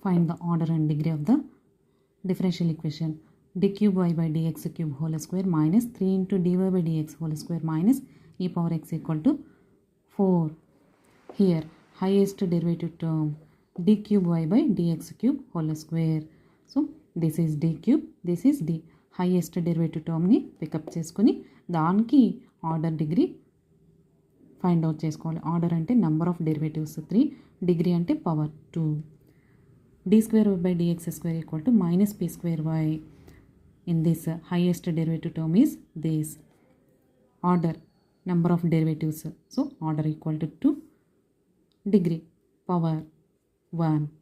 Find the order and degree of the differential equation. d cube y by dx cube whole square minus 3 into dy by dx whole square minus e power x equal to 4. Here highest derivative term d cube y by dx cube whole square. So this is d cube, this is d. Highest derivative term ni pick up cheskoni daniki order degree find out చేసుకోవాలి. Order అంటే number of derivatives 3, degree అంటే power 2. d square y by dx square equal to minus p square y. In this highest derivative term is this. Order number of derivatives. So order equal to 2, degree power 1.